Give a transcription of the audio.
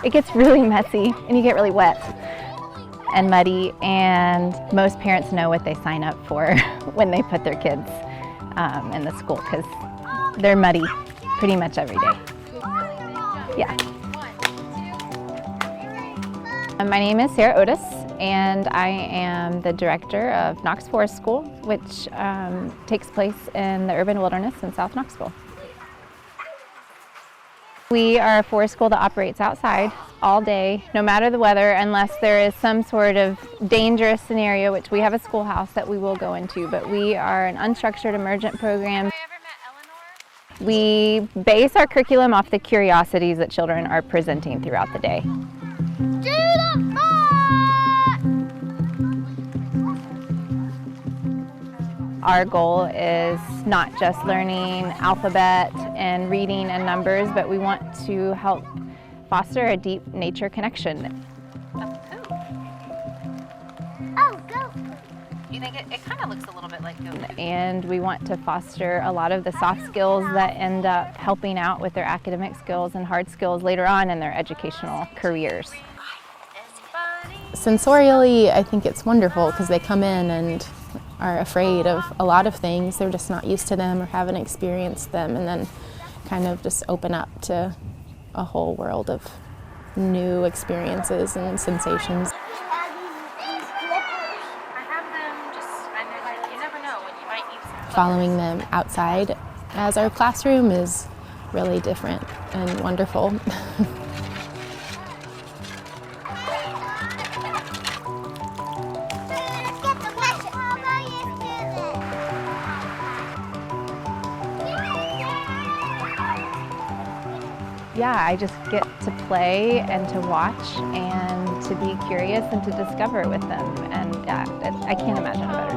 It gets really messy and you get really wet and muddy, and most parents know what they sign up for when they put their kids in the school, because they're muddy pretty much every day. Yeah. My name is Sara Otis, and I am the director of Knox Forest School, which takes place in the urban wilderness in South Knoxville. We are a forest school that operates outside all day, no matter the weather, unless there is some sort of dangerous scenario, which we have a schoolhouse that we will go into, but we are an unstructured emergent program. We base our curriculum off the curiosities that children are presenting throughout the day. Our goal is not just learning alphabet and reading and numbers, but we want to help foster a deep nature connection. Oh, goat. You think it kind of looks a little bit like goat poop. And we want to foster a lot of the soft skills that end up helping out with their academic skills and hard skills later on in their educational careers. Sensorially, I think it's wonderful because they come in and are afraid of a lot of things. They're just not used to them or haven't experienced them, and then kind of just open up to a whole world of new experiences and sensations. Following them outside as our classroom is really different and wonderful. Yeah, I just get to play and to watch and to be curious and to discover with them, and I can't imagine a better